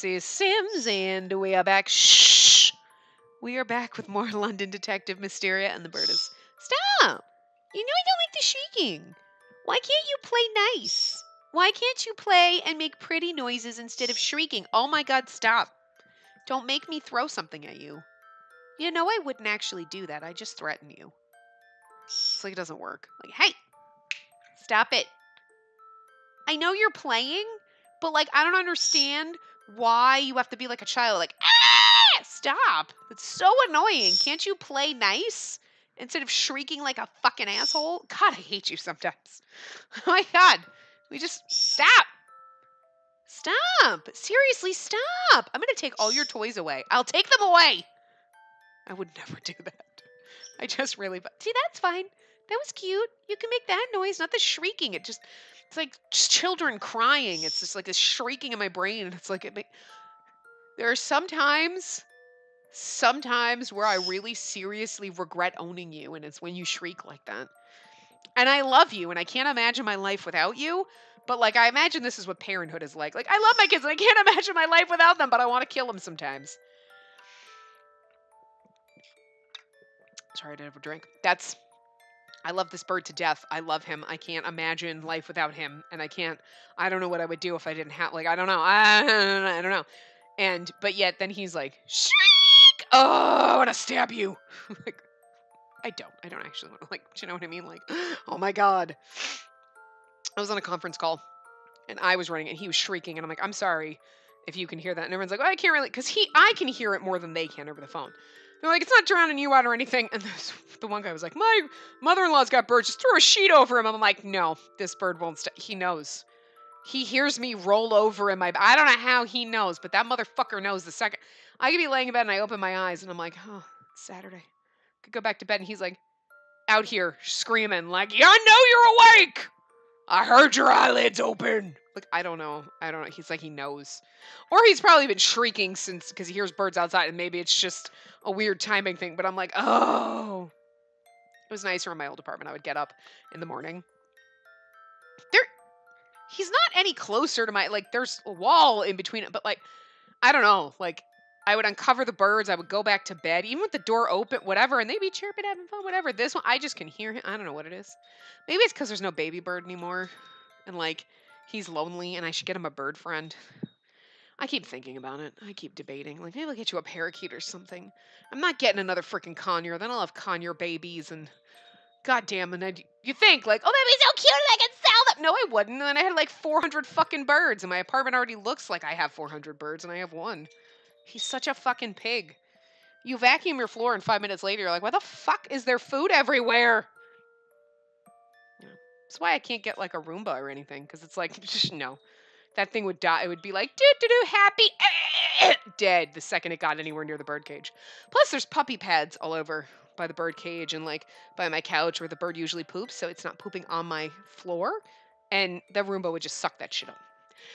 This is Sims, and we are back. Shh! We are back with more London Detective Mysteria, and the bird is... Stop! You know I don't like the shrieking. Why can't you play nice? Why can't you play and make pretty noises instead of shrieking? Oh my god, stop. Don't make me throw something at you. You know I wouldn't actually do that. I just threaten you. It's like it doesn't work. Like, hey! Stop it. I know you're playing, but like I don't understand why you have to be like a child. Like, ah! Stop. That's so annoying. Can't you play nice instead of shrieking like a fucking asshole? God, I hate you sometimes. Oh my god. We just stop. Stop. Seriously, stop. I'm going to take all your toys away. I'll take them away. I would never do that. I just really... See, that's fine. That was cute. You can make that noise, not the shrieking. It's like just children crying. It's just like this shrieking in my brain. It's like there are sometimes where I really seriously regret owning you, and it's when you shriek like that. And I love you, and I can't imagine my life without you. But like I imagine this is what parenthood is like. Like I love my kids, and I can't imagine my life without them, but I want to kill them sometimes. Sorry, I didn't have a drink. I love this bird to death. I love him. I can't imagine life without him, and I don't know what I would do if I didn't have. Like I don't know. I don't know. But yet then he's like, shriek! Oh, I want to stab you. Like I don't actually want to. Like, do you know what I mean? Like, oh my god. I was on a conference call, and I was running, and he was shrieking, and I'm like, I'm sorry if you can hear that, and everyone's like, oh, I can't really, because I can hear it more than they can over the phone. They're like, it's not drowning you out or anything. And the one guy was like, my mother-in-law's got birds. Just throw a sheet over him. I'm like, no, this bird won't stop. He knows. He hears me roll over in my... I don't know how he knows, but that motherfucker knows the second. I could be laying in bed and I open my eyes and I'm like, oh, it's Saturday. I could go back to bed and he's like, out here screaming like, yeah, I know you're awake. I heard your eyelids open. Like, I don't know. He's like, he knows. Or he's probably been shrieking since, because he hears birds outside, and maybe it's just a weird timing thing. But I'm like, oh. It was nicer in my old apartment. I would get up in the morning. He's not any closer to my, like, there's a wall in between it. But, like, I don't know. Like, I would uncover the birds. I would go back to bed, even with the door open, whatever. And they'd be chirping, having fun, whatever. This one, I just can hear him. I don't know what it is. Maybe it's because there's no baby bird anymore. And, like, he's lonely and I should get him a bird friend. I keep thinking about it. I keep debating. Like, maybe I'll get you a parakeet or something. I'm not getting another freaking conure. Then I'll have conure babies and... Goddamn, and you think, like, oh, that'd be so cute and I could sell them. No, I wouldn't. And then I had, like, 400 fucking birds. And my apartment already looks like I have 400 birds and I have one. He's such a fucking pig. You vacuum your floor and 5 minutes later, you're like, why the fuck is there food everywhere? Yeah. That's why I can't get, like, a Roomba or anything. Because it's like, just no. That thing would die. It would be like, do-do-do, happy, dead the second it got anywhere near the bird cage. Plus, there's puppy pads all over by the bird cage and, like, by my couch where the bird usually poops, so it's not pooping on my floor. And the Roomba would just suck that shit up.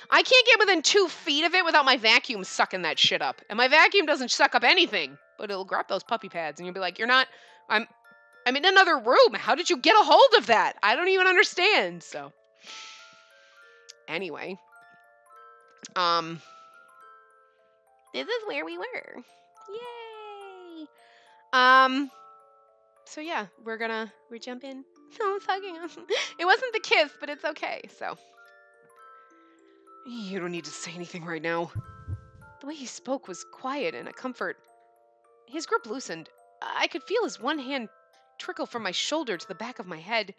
I can't get within 2 feet of it without my vacuum sucking that shit up. And my vacuum doesn't suck up anything, but it'll grab those puppy pads, and you'll be like, I'm in another room. How did you get a hold of that? I don't even understand. So, anyway. This is where we were. Yay! So yeah, we're jump in. No, fucking awesome. It wasn't the kiss, but it's okay, so. You don't need to say anything right now. The way he spoke was quiet and a comfort. His grip loosened. I could feel his one hand trickle from my shoulder to the back of my head.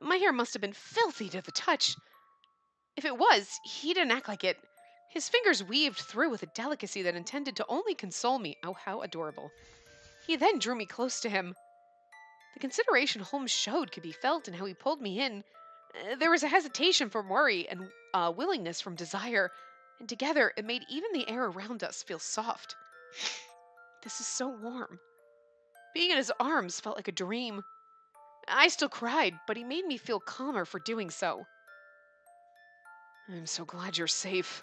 My hair must have been filthy to the touch. If it was, he didn't act like it. His fingers weaved through with a delicacy that intended to only console me. Oh, how adorable. He then drew me close to him. The consideration Holmes showed could be felt in how he pulled me in. There was a hesitation from worry and willingness from desire, and together it made even the air around us feel soft. This is so warm. Being in his arms felt like a dream. I still cried, but he made me feel calmer for doing so. I'm so glad you're safe.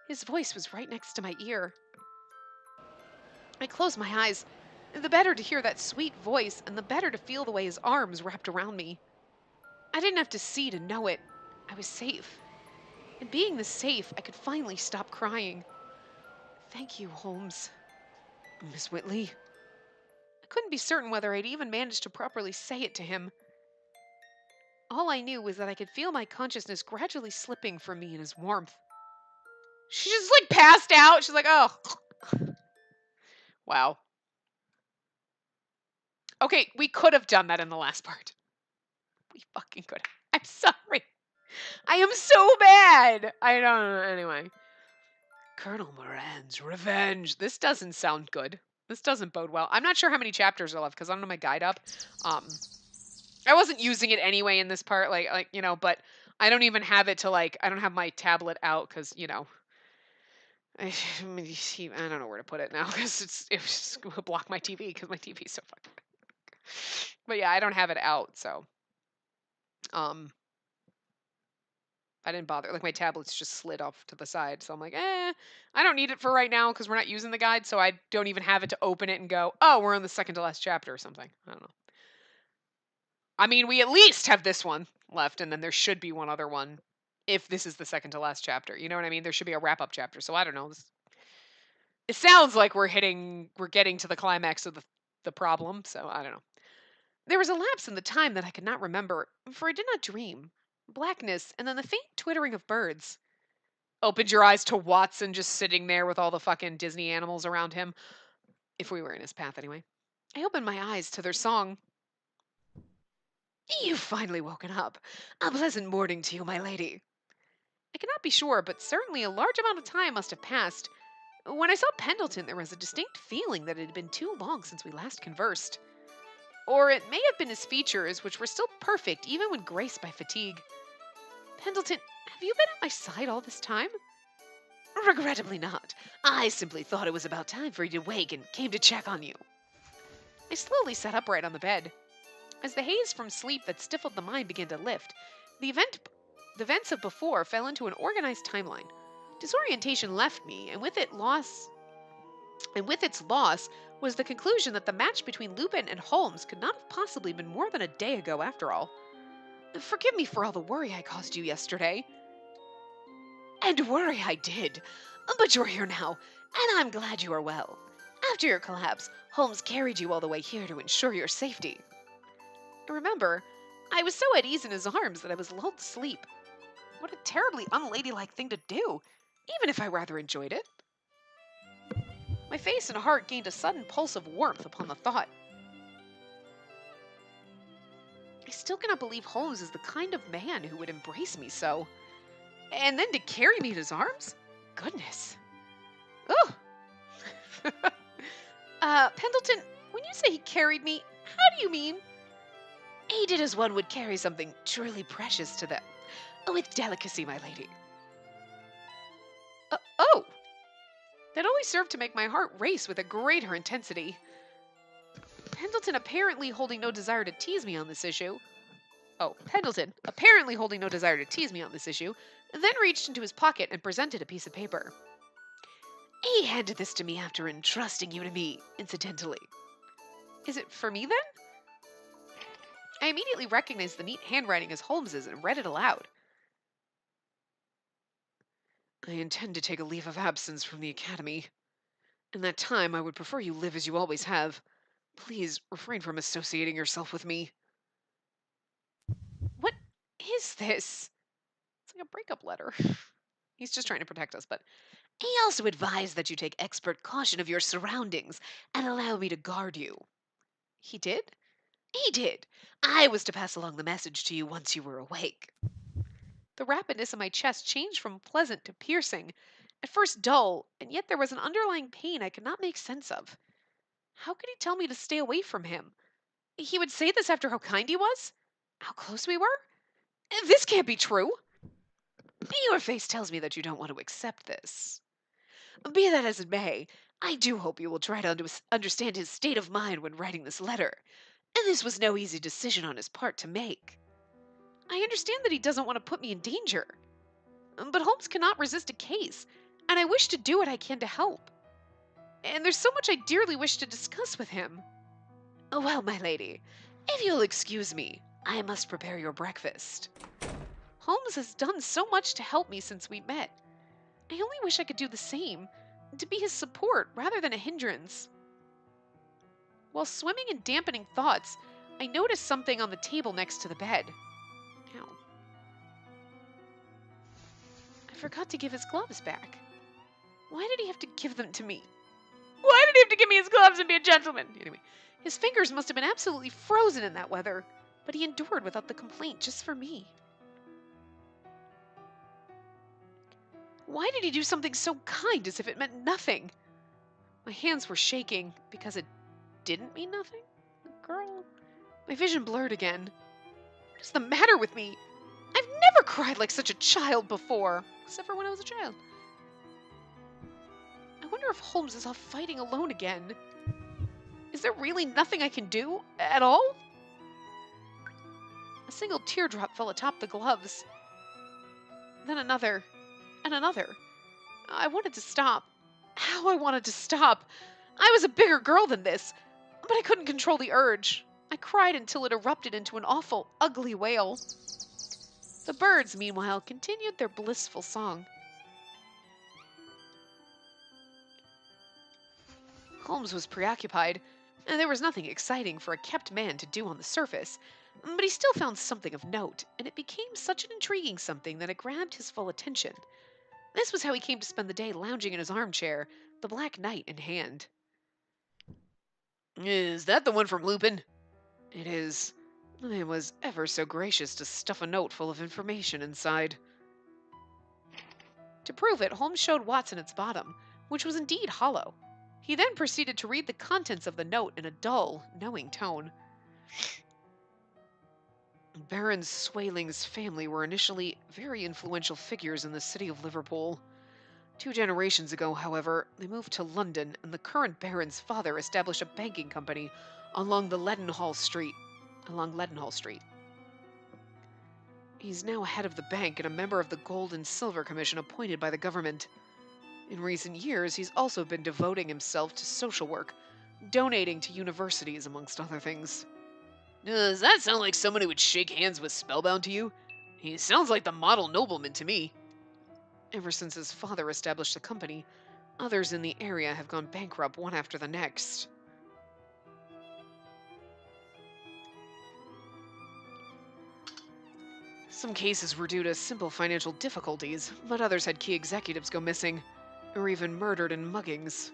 His voice was right next to my ear. I closed my eyes. The better to hear that sweet voice, and the better to feel the way his arms wrapped around me. I didn't have to see to know it. I was safe. And being this safe, I could finally stop crying. Thank you, Holmes. Miss Whitley. I couldn't be certain whether I'd even managed to properly say it to him. All I knew was that I could feel my consciousness gradually slipping from me in his warmth. She just like passed out. She's like, oh. Wow. Okay, we could have done that in the last part. We fucking could. I'm sorry. I am so bad. I don't know. Anyway. Colonel Moran's revenge. This doesn't sound good. This doesn't bode well. I'm not sure how many chapters are left because I don't have my guide up. I wasn't using it anyway in this part, like you know, but I don't even have it to like. I don't have my tablet out because you know. I don't know where to put it now because it will block my TV because my TV is so fucking. But yeah, I don't have it out, so I didn't bother. Like my tablet's just slid off to the side, so I'm like, I don't need it for right now because we're not using the guide, so I don't even have it to open it and go, oh, we're on the second to last chapter or something. I don't know. I mean, we at least have this one left, and then there should be one other one if this is the second to last chapter. You know what I mean? There should be a wrap up chapter. So I don't know. It sounds like we're getting to the climax of the problem. So I don't know. There was a lapse in the time that I could not remember, for I did not dream. Blackness, and then the faint twittering of birds. Opened your eyes to Watson just sitting there with all the fucking Disney animals around him. If we were in his path, anyway. I opened my eyes to their song. You've finally woken up. A pleasant morning to you, my lady. I cannot be sure, but certainly a large amount of time must have passed. When I saw Pendleton, there was a distinct feeling that it had been too long since we last conversed. Or it may have been his features, which were still perfect even when graced by fatigue. Pendleton, have you been at my side all this time? Regrettably not. I simply thought it was about time for you to wake and came to check on you. I slowly sat upright on the bed. As the haze from sleep that stifled the mind began to lift, the events of before fell into an organized timeline. Disorientation left me, and with its loss was the conclusion that the match between Lupin and Holmes could not have possibly been more than a day ago after all. Forgive me for all the worry I caused you yesterday. And worry I did. But you're here now, and I'm glad you are well. After your collapse, Holmes carried you all the way here to ensure your safety. Remember, I was so at ease in his arms that I was lulled to sleep. What a terribly unladylike thing to do, even if I rather enjoyed it. My face and heart gained a sudden pulse of warmth upon the thought. I still cannot believe Holmes is the kind of man who would embrace me so. And then to carry me in his arms? Goodness. Ugh. Pendleton, when you say he carried me, how do you mean? He did as one would carry something truly precious to them. With delicacy, my lady. Oh! That only served to make my heart race with a greater intensity. Pendleton apparently holding no desire to tease me on this issue. Pendleton, apparently holding no desire to tease me on this issue, then reached into his pocket and presented a piece of paper. He handed this to me after entrusting you to me, incidentally. Is it for me, then? I immediately recognized the neat handwriting as Holmes's and read it aloud. I intend to take a leave of absence from the academy. In that time, I would prefer you live as you always have. Please refrain from associating yourself with me. What is this? It's like a breakup letter. He's just trying to protect us, but... He also advised that you take expert caution of your surroundings and allow me to guard you. He did? He did. I was to pass along the message to you once you were awake. The rapidness of my chest changed from pleasant to piercing, at first dull, and yet there was an underlying pain I could not make sense of. How could he tell me to stay away from him? He would say this after how kind he was? How close we were? This can't be true. Your face tells me that you don't want to accept this. Be that as it may, I do hope you will try to understand his state of mind when writing this letter. And this was no easy decision on his part to make. I understand that he doesn't want to put me in danger. But Holmes cannot resist a case, and I wish to do what I can to help. And there's so much I dearly wish to discuss with him. Well, my lady, if you'll excuse me, I must prepare your breakfast. Holmes has done so much to help me since we met. I only wish I could do the same, to be his support rather than a hindrance. While swimming in dampening thoughts, I noticed something on the table next to the bed. Ow. I forgot to give his gloves back. Why did he have to give them to me? Why did he have to give me his gloves and be a gentleman? Anyway, his fingers must have been absolutely frozen in that weather, but he endured without the complaint just for me. Why did he do something so kind as if it meant nothing? My hands were shaking because it didn't mean nothing? Girl. My vision blurred again. What is the matter with me? I've never cried like such a child before, except for when I was a child. I wonder if Holmes is off fighting alone again. Is there really nothing I can do at all? A single teardrop fell atop the gloves. Then another, and another. I wanted to stop. How I wanted to stop. I was a bigger girl than this, but I couldn't control the urge. I cried until it erupted into an awful, ugly wail. The birds, meanwhile, continued their blissful song. Holmes was preoccupied, and there was nothing exciting for a kept man to do on the surface, but he still found something of note, and it became such an intriguing something that it grabbed his full attention. This was how he came to spend the day lounging in his armchair, the Black Knight in hand. Is that the one from Lupin? It is. I was ever so gracious to stuff a note full of information inside. To prove it, Holmes showed Watson its bottom, which was indeed hollow. He then proceeded to read the contents of the note in a dull, knowing tone. Baron Swaling's family were initially very influential figures in the city of Liverpool. 2 generations ago, however, they moved to London, and the current Baron's father established a banking company along Leadenhall Street. He's now head of the bank and a member of the Gold and Silver Commission appointed by the government. In recent years, he's also been devoting himself to social work, donating to universities, amongst other things. Does that sound like someone who would shake hands with Spellbound to you? He sounds like the model nobleman to me. Ever since his father established the company, others in the area have gone bankrupt one after the next. Some cases were due to simple financial difficulties, but others had key executives go missing, or even murdered in muggings.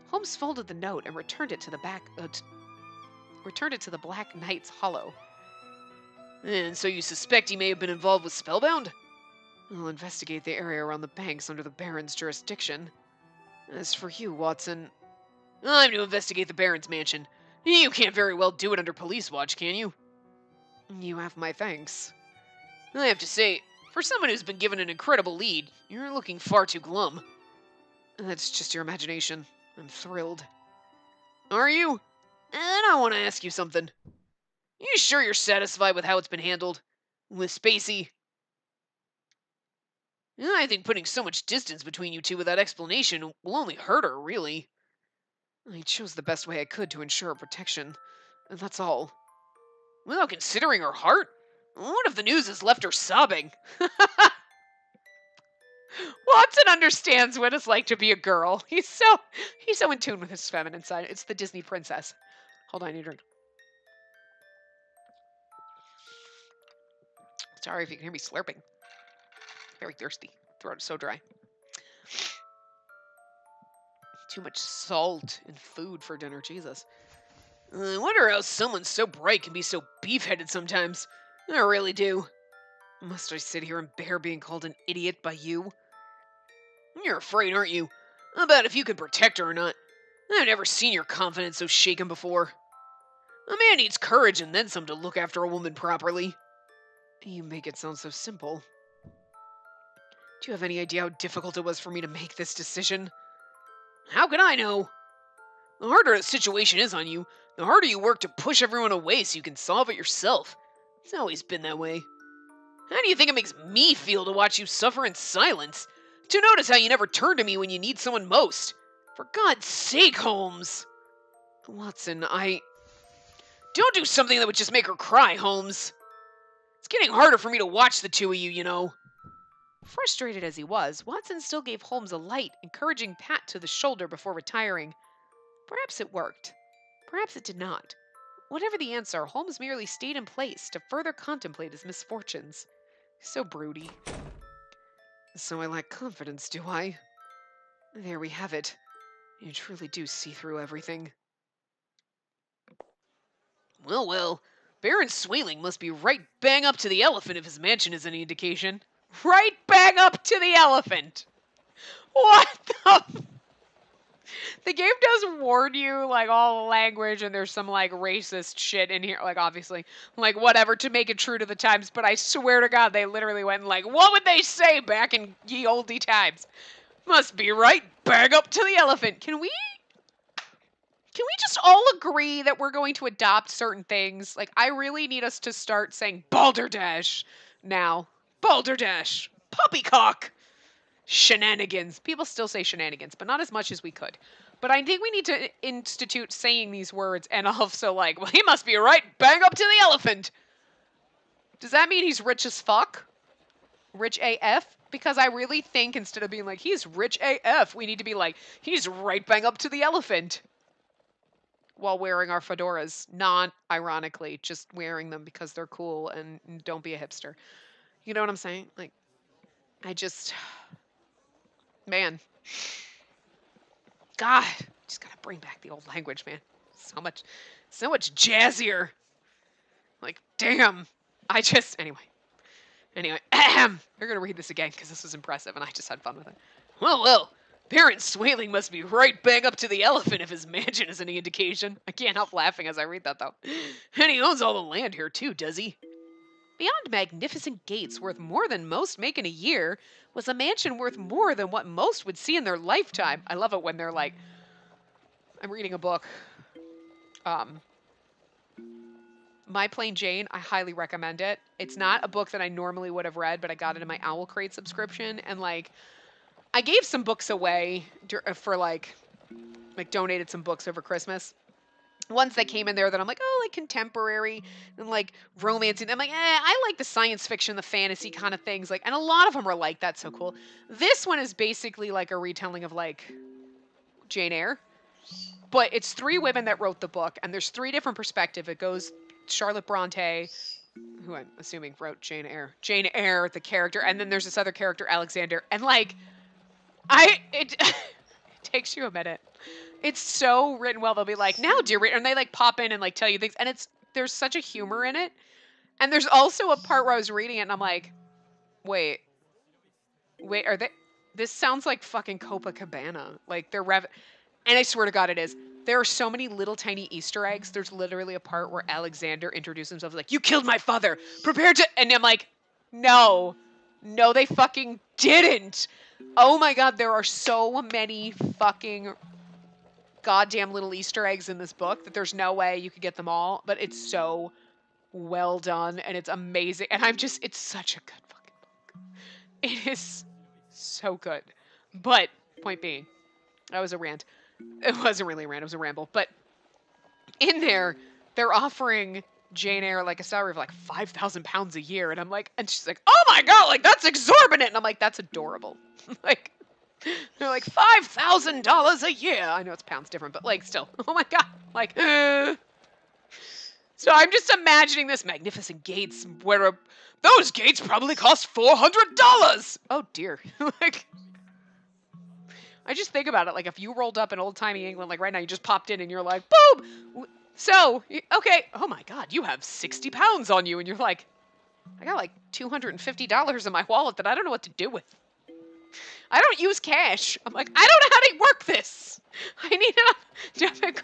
Holmes folded the note and returned it to the Black Knight's hollow. And so you suspect he may have been involved with Spellbound? I'll investigate the area around the banks under the Baron's jurisdiction. As for you, Watson, I'm to investigate the Baron's mansion. You can't very well do it under police watch, can you? You have my thanks. I have to say, for someone who's been given an incredible lead, you're looking far too glum. That's just your imagination. I'm thrilled. Are you? And I want to ask you something. You sure you're satisfied with how it's been handled? With Spacey? I think putting so much distance between you two without explanation will only hurt her, really. I chose the best way I could to ensure her protection, and that's all. Without considering her heart? What if the news has left her sobbing? Watson understands what it's like to be a girl. He's so in tune with his feminine side. It's the Disney princess. Hold on, I need a drink. Sorry if you can hear me slurping. Very thirsty. Throat is so dry. Too much salt and food for dinner, Jesus. I wonder how someone so bright can be so beef-headed sometimes. I really do. Must I sit here and bear being called an idiot by you? You're afraid, aren't you? About if you can protect her or not. I've never seen your confidence so shaken before. A man needs courage and then some to look after a woman properly. You make it sound so simple. Do you have any idea how difficult it was for me to make this decision? How can I know? The harder the situation is on you, the harder you work to push everyone away so you can solve it yourself. It's always been that way. How do you think it makes me feel to watch you suffer in silence? To notice how you never turn to me when you need someone most? For God's sake, Holmes! Watson, Don't do something that would just make her cry, Holmes. It's getting harder for me to watch the two of you, you know. Frustrated as he was, Watson still gave Holmes a light, encouraging pat to the shoulder before retiring. Perhaps it worked. Perhaps it did not. Whatever the answer, Holmes merely stayed in place to further contemplate his misfortunes. So broody. So I lack confidence, do I? There we have it. You truly do see through everything. Well, well. Baron Swaling must be right bang up to the elephant if his mansion is any indication. Right bang up to the elephant! What the... The game does warn you, like, all the language, and there's some, like, racist shit in here, like, obviously. Like, whatever, to make it true to the times, but I swear to God, they literally went, like, what would they say back in ye olde times? Must be right bang up to the elephant. Can we just all agree that we're going to adopt certain things? Like, I really need us to start saying balderdash now. Balderdash. Poppycock. Shenanigans. People still say shenanigans, but not as much as we could. But I think we need to institute saying these words and also like, well, he must be right bang up to the elephant. Does that mean he's rich as fuck? Rich AF? Because I really think instead of being like, he's rich AF, we need to be like, he's right bang up to the elephant. While wearing our fedoras. Not ironically, just wearing them because they're cool and don't be a hipster. You know what I'm saying? Like, I just... Man. God. Just gotta bring back the old language, man. So much jazzier. Like, damn. Anyway. We're gonna read this again because this was impressive and I just had fun with it. Well. Baron Swaling must be right bang up to the elephant if his mansion is any indication. I can't help laughing as I read that, though. And he owns all the land here, too, does he? Beyond magnificent gates worth more than most make in a year was a mansion worth more than what most would see in their lifetime. I love it when they're like, I'm reading a book. My Plain Jane, I highly recommend it. It's not a book that I normally would have read, but I got it in my Owl Crate subscription, and like, I gave some books away for like donated some books over Christmas. Ones that came in there that I'm like, oh, like contemporary and like romancing. I'm like, I like the science fiction, the fantasy kind of things. Like, and a lot of them are like, that's so cool. This one is basically like a retelling of like Jane Eyre, but it's 3 women that wrote the book, and there's 3 different perspectives. It goes Charlotte Bronte, who I'm assuming wrote Jane Eyre, the character, and then there's this other character, Alexander, and like. It takes you a minute. It's so written well. They'll be like, now, dear reader, and they like pop in and like tell you things, and there's such a humor in it. And there's also a part where I was reading it and I'm like, wait, are they? This sounds like fucking Copacabana. Like and I swear to God, it is. There are so many little tiny Easter eggs. There's literally a part where Alexander introduces himself like, you killed my father. Prepare to, and I'm like, no, they fucking didn't. Oh my God, there are so many fucking goddamn little Easter eggs in this book that there's no way you could get them all, but it's so well done and it's amazing. And it's such a good fucking book. It is so good. But, point being, that was a rant. It wasn't really a rant, it was a ramble. But in there, they're offering Jane Eyre like a salary of like £5,000 a year. And I'm like, and she's like, oh my God, like that's exorbitant. And I'm like, that's adorable. Like, they're like $5,000 a year. I know it's pounds different, but like still, oh my God. Like, So I'm just imagining this magnificent gates where those gates probably cost $400. Oh dear. Like, I just think about it. Like if you rolled up in old timey England, like right now, you just popped in and you're like, boom. So, okay. Oh my God, you have 60 pounds on you. And you're like, I got like $250 in my wallet that I don't know what to do with. I don't use cash. I'm like, I don't know how to work this. I need to.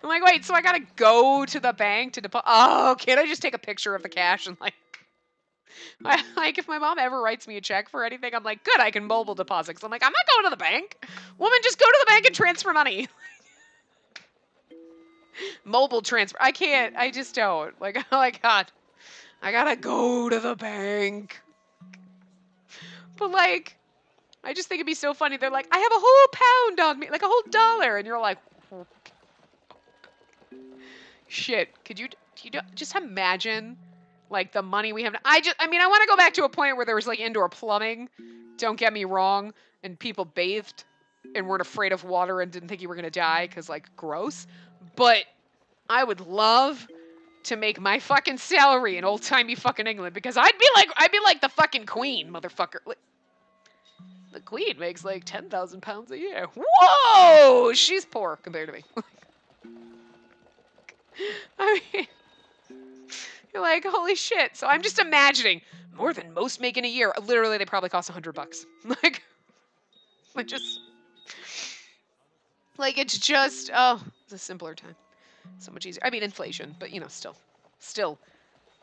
I'm like, wait, so I gotta go to the bank to deposit. Oh, can't I just take a picture of the cash and like, if my mom ever writes me a check for anything, I'm like, good, I can mobile deposit. Cause I'm like, I'm not going to the bank. Woman, just go to the bank and transfer money. Mobile transfer. I can't. I just don't. Like, oh my God, I gotta go to the bank. But like, I just think it'd be so funny. They're like, I have a whole pound on me, like a whole dollar. And you're like, shit, could you just imagine Like, the money we have. I mean, I want to go back to a point where there was, like, indoor plumbing. Don't get me wrong. And people bathed and weren't afraid of water and didn't think you were going to die because, like, gross. But I would love to make my fucking salary in old-timey fucking England because I'd be like the fucking queen, motherfucker. Like, the queen makes, like, 10,000 pounds a year. Whoa! She's poor compared to me. I mean... You're like, holy shit. So I'm just imagining more than most make in a year. Literally, they probably cost $100. It's just, oh, it's a simpler time. So much easier. I mean, inflation, but you know, still.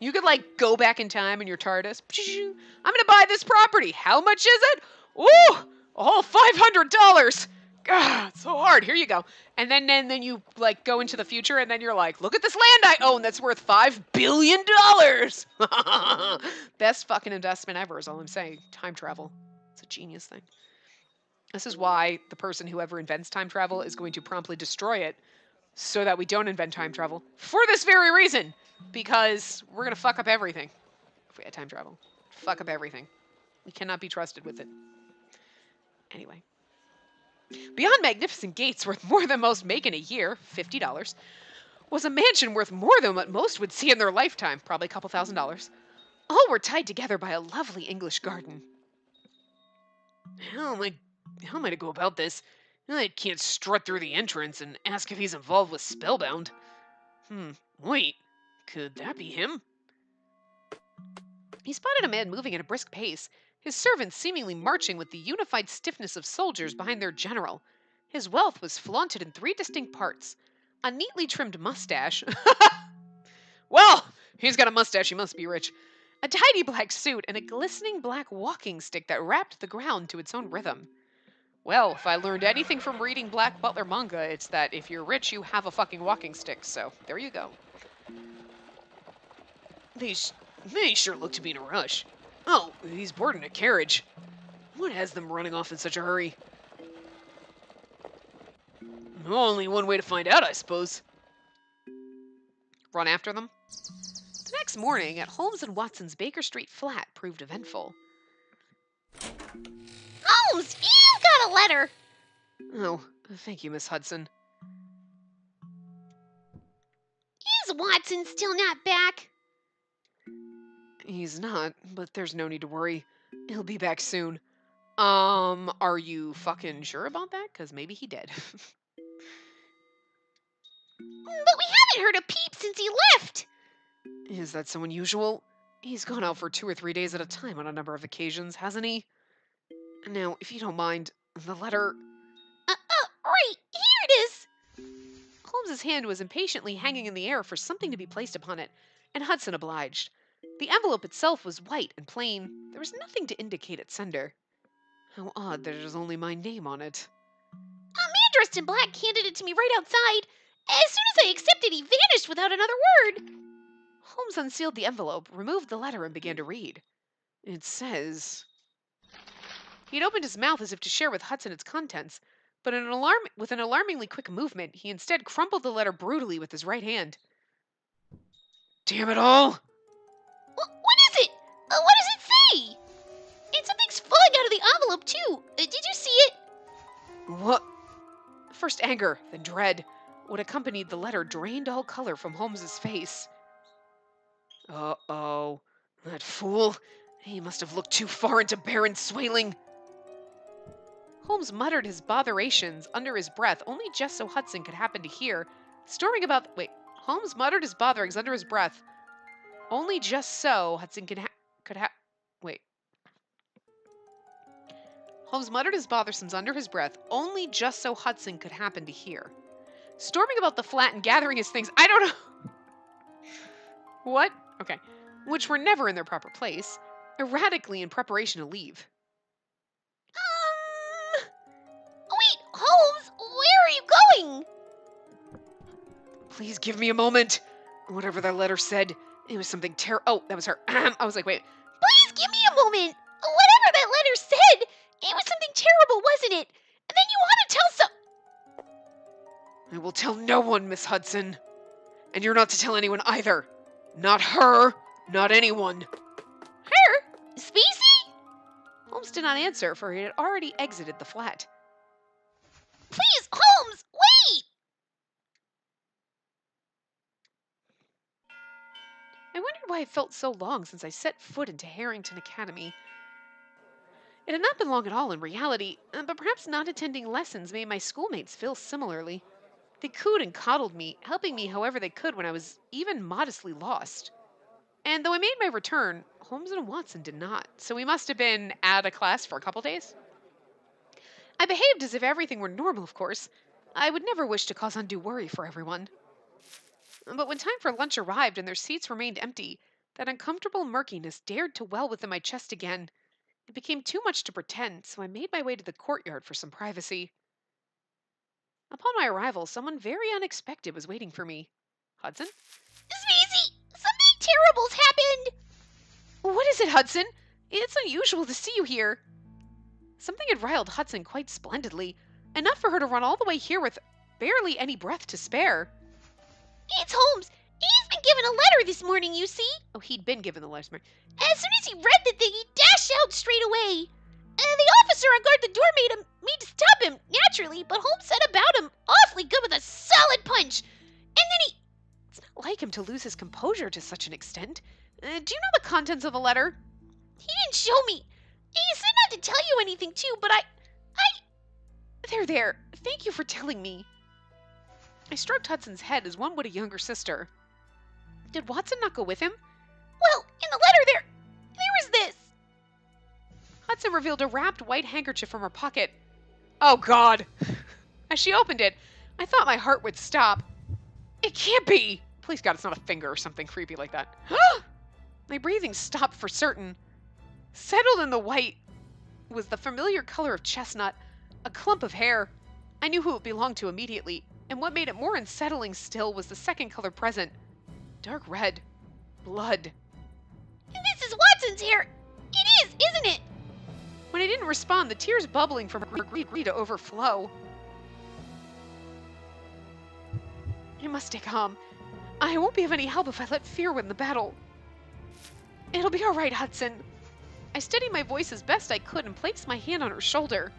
You could like go back in time in your TARDIS. I'm gonna buy this property. How much is it? Ooh, a whole $500. God, it's so hard. Here you go. And then you like go into the future, and then you're like, look at this land I own that's worth $5 billion. Best fucking investment ever is all I'm saying. Time travel. It's a genius thing. This is why the person who ever invents time travel is going to promptly destroy it so that we don't invent time travel. For this very reason. Because we're going to fuck up everything if we had time travel. Fuck up everything. We cannot be trusted with it. Anyway. Beyond magnificent gates worth more than most make in a year, $50, was a mansion worth more than what most would see in their lifetime, probably a couple $1,000s. All were tied together by a lovely English garden. How am I to go about this? I can't strut through the entrance and ask if he's involved with Spellbound. Wait, could that be him? He spotted a man moving at a brisk pace, his servants seemingly marching with the unified stiffness of soldiers behind their general. His wealth was flaunted in 3 distinct parts. A neatly trimmed mustache. Well, he's got a mustache, he must be rich. A tidy black suit and a glistening black walking stick that rapped the ground to its own rhythm. Well, if I learned anything from reading Black Butler manga, it's that if you're rich, you have a fucking walking stick, so there you go. They sure look to be in a rush. Oh, he's boarding a carriage. What has them running off in such a hurry? Only one way to find out, I suppose. Run after them? The next morning, at Holmes and Watson's Baker Street flat proved eventful. Holmes, you got a letter! Oh, thank you, Miss Hudson. Is Watson still not back? He's not, but there's no need to worry. He'll be back soon. Are you fucking sure about that? Because maybe he did. But we haven't heard a peep since he left! Is that so unusual? He's gone out for 2 or 3 days at a time on a number of occasions, hasn't he? Now, if you don't mind, the letter... Right, here it is! Holmes's hand was impatiently hanging in the air for something to be placed upon it, and Hudson obliged. The envelope itself was white and plain. There was nothing to indicate its sender. How odd that it is only my name on it. A man dressed in black handed it to me right outside. As soon as I accepted, he vanished without another word. Holmes unsealed the envelope, removed the letter, and began to read. It says... He had opened his mouth as if to share with Hudson its contents, but with an alarmingly quick movement, he instead crumpled the letter brutally with his right hand. Damn it all! What is it? What does it say? And something's falling out of the envelope, too. Did you see it? What? First anger, then dread. What accompanied the letter drained all color from Holmes's face. Uh-oh. That fool. He must have looked too far into Baron Swayling. Holmes muttered his botherations under his breath, only just so Hudson could happen to hear. Holmes muttered his botherings under his breath, only just so Hudson Holmes muttered his bothersome under his breath, only just so Hudson could happen to hear. Storming about the flat and gathering his things, I don't know. What? Okay. Which were never in their proper place, erratically in preparation to leave. Wait, Holmes, where are you going? Please give me a moment. Whatever that letter said, it was something Oh, that was her. I was like, wait. Please give me a moment. Whatever that letter said, it was something terrible, wasn't it? And then you want to tell I will tell no one, Miss Hudson. And you're not to tell anyone either. Not her, Not anyone. Her? Spacey? Holmes did not answer, for he had already exited the flat. Please, Holmes, wait! I wondered why it felt so long since I set foot into Harrington Academy. It had not been long at all in reality, but perhaps not attending lessons made my schoolmates feel similarly. They cooed and coddled me, helping me however they could when I was even modestly lost. And though I made my return, Holmes and Watson did not, so we must have been out of class for a couple days. I behaved as if everything were normal, of course. I would never wish to cause undue worry for everyone. But when time for lunch arrived and their seats remained empty, that uncomfortable murkiness dared to well within my chest again. It became too much to pretend, so I made my way to the courtyard for some privacy. Upon my arrival, someone very unexpected was waiting for me. Hudson? Spacey, something terrible's happened! What is it, Hudson? It's unusual to see you here. Something had riled Hudson quite splendidly, enough for her to run all the way here with barely any breath to spare. It's Holmes. He's been given a letter this morning, you see. Oh, he'd been given the letter. As soon as he read the thing, he dashed out straight away. The officer on guard at the door made me to stop him, naturally, but Holmes said about him awfully good with a solid punch. And then he... It's not like him to lose his composure to such an extent. Do you know the contents of the letter? He didn't show me. He said not to tell you anything, too, but I... There. Thank you for telling me. I stroked Hudson's head as one would a younger sister. Did Watson not go with him? Well, in the letter there was this. Hudson revealed a wrapped white handkerchief from her pocket. Oh, God! As she opened it, I thought my heart would stop. It can't be! Please God, it's not a finger or something creepy like that. My breathing stopped for certain. Settled in the white was the familiar color of chestnut, a clump of hair. I knew who it belonged to immediately, and what made it more unsettling still was the second color present. Dark red. Blood. This is Watson's hair. It is, isn't it? When I didn't respond, the tears bubbling from her agreed to overflow. I must stay calm. I won't be of any help if I let fear win the battle. It'll be all right, Hudson. I steadied my voice as best I could and placed my hand on her shoulder.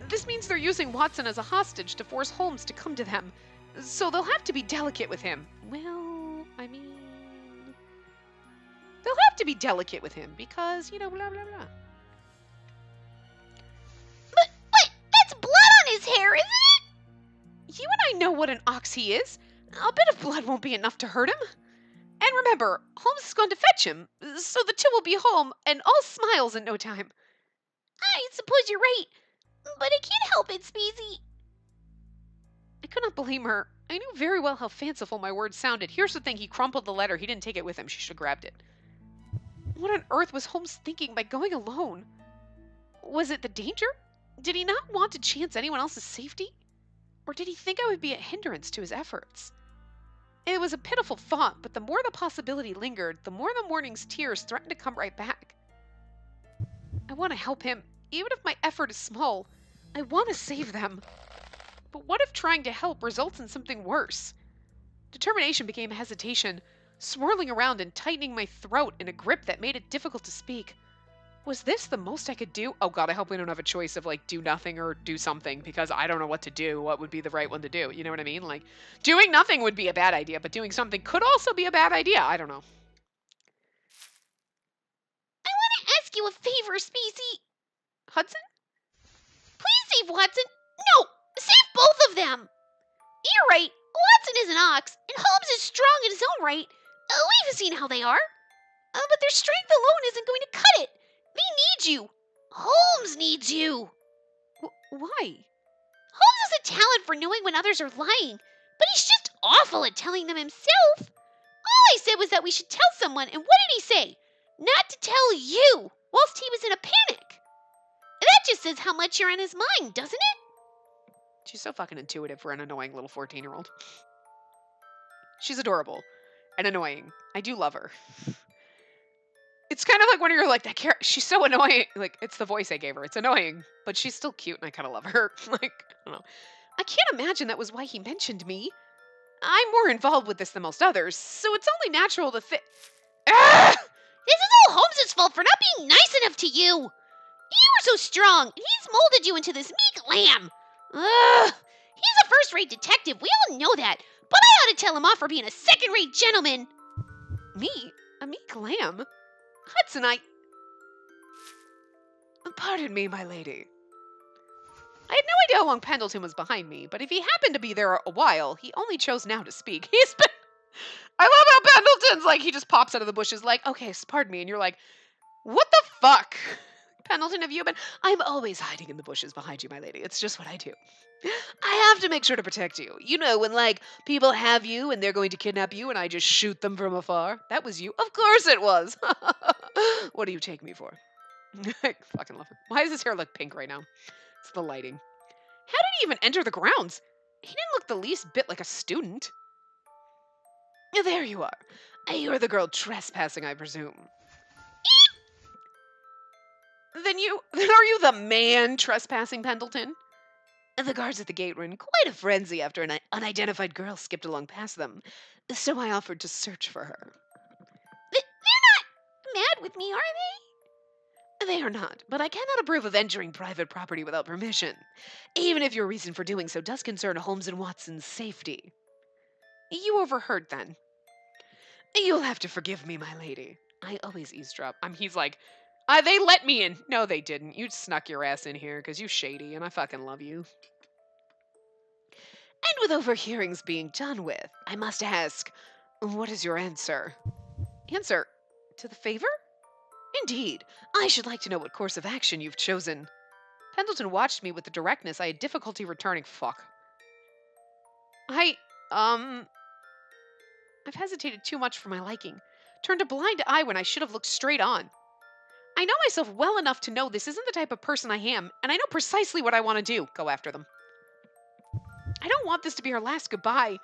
This means they're using Watson as a hostage to force Holmes to come to them, so they'll have to be delicate with him. Well, I mean... They'll have to be delicate with him because, blah, blah, blah. But that's blood on his hair, isn't it? You and I know what an ox he is. A bit of blood won't be enough to hurt him. And remember, Holmes is going to fetch him, so the two will be home and all smiles in no time. I suppose you're right, but I can't help it, Spacey. I could not blame her. I knew very well how fanciful my words sounded. Here's the thing, he crumpled the letter. He didn't take it with him. She should have grabbed it. What on earth was Holmes thinking by going alone? Was it the danger? Did he not want to chance anyone else's safety? Or did he think I would be a hindrance to his efforts? It was a pitiful thought, but the more the possibility lingered, the more the morning's tears threatened to come right back. I want to help him, even if my effort is small. I want to save them. But what if trying to help results in something worse? Determination became hesitation, swirling around and tightening my throat in a grip that made it difficult to speak. Was this the most I could do? Oh God, I hope we don't have a choice of do nothing or do something, because I don't know what to do. What would be the right one to do? You know what I mean? Doing nothing would be a bad idea, but doing something could also be a bad idea. I don't know. I want to ask you a favor, Spacey. Hudson? Please save Watson. No, save both of them. You're right. Watson is an ox, and Holmes is strong in his own right. We've seen how they are. But their strength alone isn't going to cut it. They need you. Holmes needs you. Why? Holmes has a talent for knowing when others are lying, but he's just awful at telling them himself. All I said was that we should tell someone, and what did he say? Not to tell you, whilst he was in a panic. That just says how much you're on his mind, doesn't it? She's so fucking intuitive for an annoying little 14-year-old. She's adorable and annoying. I do love her. It's kind of like when you're that character, she's so annoying. It's the voice I gave her. It's annoying, but she's still cute and I kind of love her. I don't know. I can't imagine that was why he mentioned me. I'm more involved with this than most others, so it's only natural to Ugh! This is all Holmes' fault for not being nice enough to you. You were so strong, and he's molded you into this meek lamb. Ugh! He's a first-rate detective, we all know that, but I ought to tell him off for being a second-rate gentleman. Me? A meek lamb? Hudson, Pardon me, my lady. I had no idea how long Pendleton was behind me, but if he happened to be there a while, he only chose now to speak. He's been... I love how Pendleton's like, he just pops out of the bushes like, okay, pardon me, and you're like, what the fuck? Pendleton, have you been... I'm always hiding in the bushes behind you, my lady. It's just what I do. I have to make sure to protect you. You know, when, like, people have you and they're going to kidnap you and I just shoot them from afar. That was you. Of course it was. What do you take me for? I fucking love it. Why does his hair look pink right now? It's the lighting. How did he even enter the grounds? He didn't look the least bit like a student. There you are. You're the girl trespassing, I presume. Then are you the man trespassing, Pendleton? The guards at the gate were in quite a frenzy after an unidentified girl skipped along past them, so I offered to search for her. They're not mad with me, are they? They are not, but I cannot approve of entering private property without permission, even if your reason for doing so does concern Holmes and Watson's safety. You overheard, then. You'll have to forgive me, my lady. I always eavesdrop. He's like, they let me in. No, they didn't. You snuck your ass in here because you shady, and I fucking love you. And with overhearings being done with, I must ask, what is your answer? Answer? To the favor? Indeed. I should like to know what course of action you've chosen. Pendleton watched me with the directness I had difficulty returning. Fuck. I've hesitated too much for my liking. Turned a blind eye when I should have looked straight on. I know myself well enough to know this isn't the type of person I am, and I know precisely what I want to do. Go after them. I don't want this to be our last goodbye.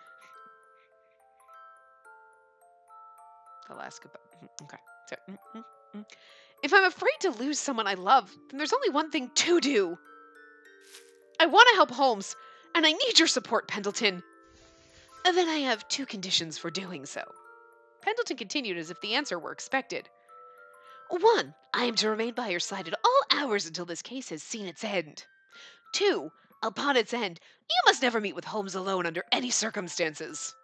The last goodbye. Okay. So, If I'm afraid to lose someone I love, then there's only one thing to do. I want to help Holmes, and I need your support, Pendleton. And then I have two conditions for doing so. Pendleton continued as if the answer were expected. 1, I am to remain by your side at all hours until this case has seen its end. 2, upon its end, you must never meet with Holmes alone under any circumstances.